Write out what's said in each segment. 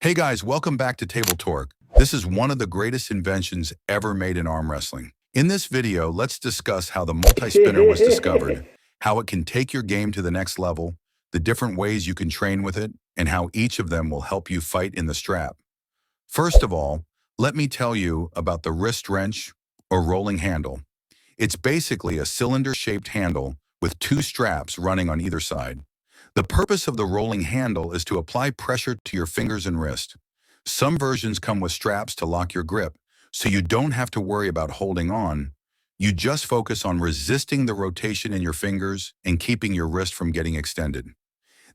Hey guys, welcome back to Table Torque. This is one of the greatest inventions ever made in arm wrestling. In this video, let's discuss how the multi-spinner was discovered, how it can take your game to the next level, the different ways you can train with it, and how each of them will help you fight in the strap. First of all, let me tell you about the wrist wrench or rolling handle. It's basically a cylinder-shaped handle with two straps running on either side. The purpose of the rolling handle is to apply pressure to your fingers and wrist. Some versions come with straps to lock your grip, so you don't have to worry about holding on. You just focus on resisting the rotation in your fingers and keeping your wrist from getting extended.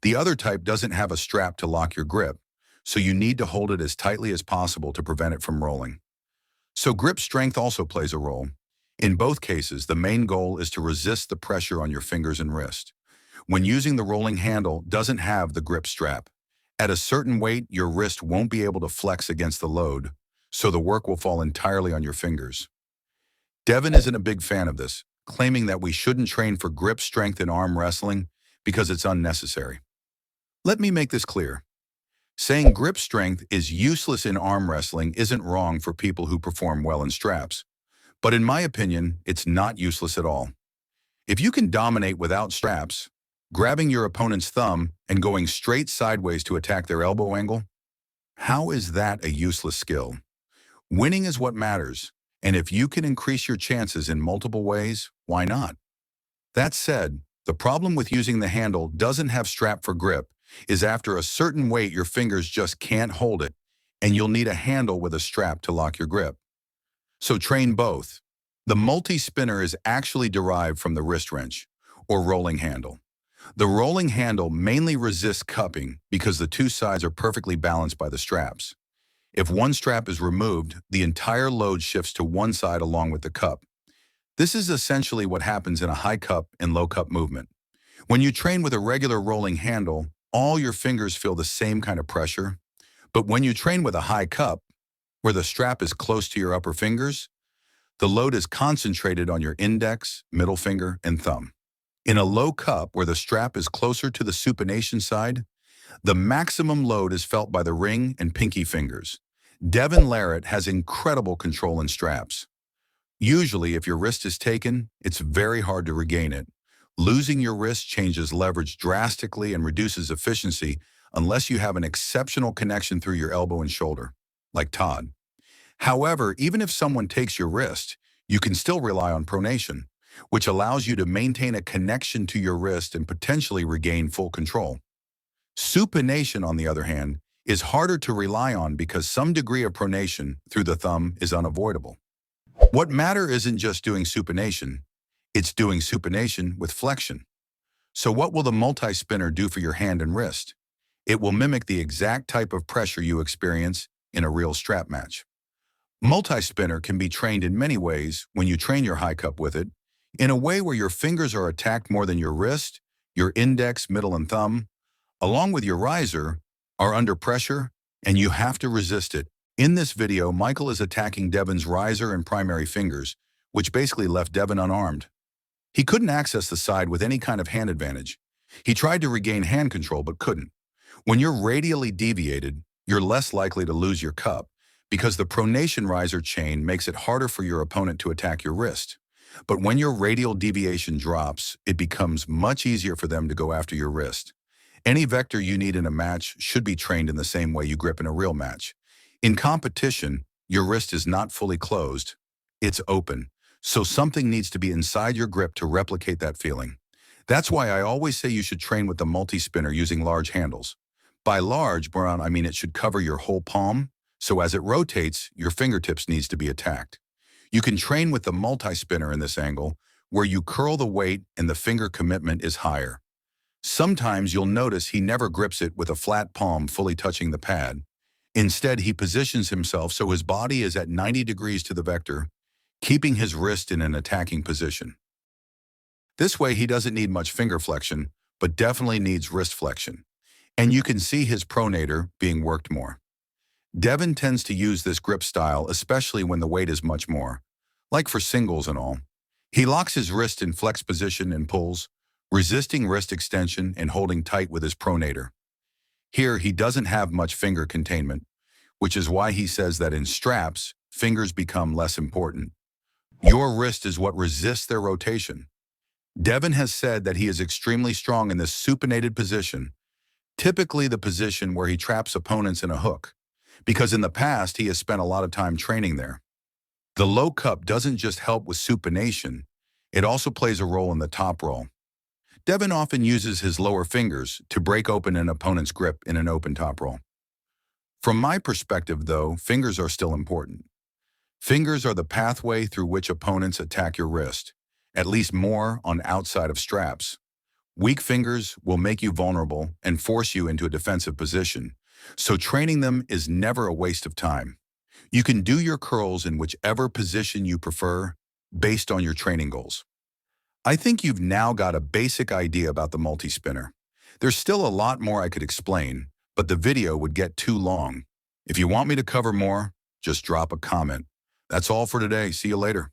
The other type doesn't have a strap to lock your grip, so you need to hold it as tightly as possible to prevent it from rolling. So grip strength also plays a role. In both cases, the main goal is to resist the pressure on your fingers and wrist. When using the rolling handle doesn't have the grip strap. At a certain weight, your wrist won't be able to flex against the load, so the work will fall entirely on your fingers. Devon isn't a big fan of this, claiming that we shouldn't train for grip strength in arm wrestling because it's unnecessary. Let me make this clear. Saying grip strength is useless in arm wrestling isn't wrong for people who perform well in straps. But in my opinion, it's not useless at all. If you can dominate without straps, grabbing your opponent's thumb and going straight sideways to attack their elbow angle? How is that a useless skill? Winning is what matters, and if you can increase your chances in multiple ways, why not? That said, the problem with using the handle doesn't have strap for grip is after a certain weight your fingers just can't hold it, and you'll need a handle with a strap to lock your grip. So train both. The multi-spinner is actually derived from the wrist wrench, or rolling handle. The rolling handle mainly resists cupping because the two sides are perfectly balanced by the straps. If one strap is removed, the entire load shifts to one side along with the cup. This is essentially what happens in a high cup and low cup movement. When you train with a regular rolling handle, all your fingers feel the same kind of pressure. But when you train with a high cup, where the strap is close to your upper fingers, the load is concentrated on your index, middle finger, and thumb. In a low cup, where the strap is closer to the supination side, the maximum load is felt by the ring and pinky fingers. Devon has incredible control in straps. Usually, if your wrist is taken, it's very hard to regain it. Losing your wrist changes leverage drastically and reduces efficiency unless you have an exceptional connection through your elbow and shoulder, like Todd. However, even if someone takes your wrist, you can still rely on pronation, which allows you to maintain a connection to your wrist and potentially regain full control. Supination, on the other hand, is harder to rely on because some degree of pronation through the thumb is unavoidable. What matters isn't just doing supination, it's doing supination with flexion. So what will the multi-spinner do for your hand and wrist? It will mimic the exact type of pressure you experience in a real strap match. Multi-spinner can be trained in many ways when you train your high cup with it, in a way where your fingers are attacked more than your wrist, your index, middle, and thumb, along with your riser, are under pressure, and you have to resist it. In this video, Michael is attacking Devon's riser and primary fingers, which basically left Devon unarmed. He couldn't access the side with any kind of hand advantage. He tried to regain hand control but couldn't. When you're radially deviated, you're less likely to lose your cup because the pronation riser chain makes it harder for your opponent to attack your wrist. But when your radial deviation drops, it becomes much easier for them to go after your wrist. Any vector you need in a match should be trained in the same way you grip in a real match. In competition, your wrist is not fully closed, it's open. So something needs to be inside your grip to replicate that feeling. That's why I always say you should train with the multi-spinner using large handles. By large, Brown, I mean it should cover your whole palm, so as it rotates, your fingertips needs to be attacked. You can train with the multi-spinner in this angle, where you curl the weight and the finger commitment is higher. Sometimes you'll notice he never grips it with a flat palm fully touching the pad. Instead, he positions himself so his body is at 90 degrees to the vector, keeping his wrist in an attacking position. This way, he doesn't need much finger flexion, but definitely needs wrist flexion. And you can see his pronator being worked more. Devon tends to use this grip style, especially when the weight is much more, like for singles and all. He locks his wrist in flex position and pulls, resisting wrist extension and holding tight with his pronator. Here, he doesn't have much finger containment, which is why he says that in straps, fingers become less important. Your wrist is what resists their rotation. Devon has said that he is extremely strong in this supinated position, typically the position where he traps opponents in a hook, because in the past he has spent a lot of time training there. The low cup doesn't just help with supination, it also plays a role in the top roll. Devon often uses his lower fingers to break open an opponent's grip in an open top roll. From my perspective, though, fingers are still important. Fingers are the pathway through which opponents attack your wrist, at least more on outside of straps. Weak fingers will make you vulnerable and force you into a defensive position, so training them is never a waste of time. You can do your curls in whichever position you prefer based on your training goals. I think you've now got a basic idea about the multi-spinner. There's still a lot more I could explain, but the video would get too long. If you want me to cover more, just drop a comment. That's all for today. See you later.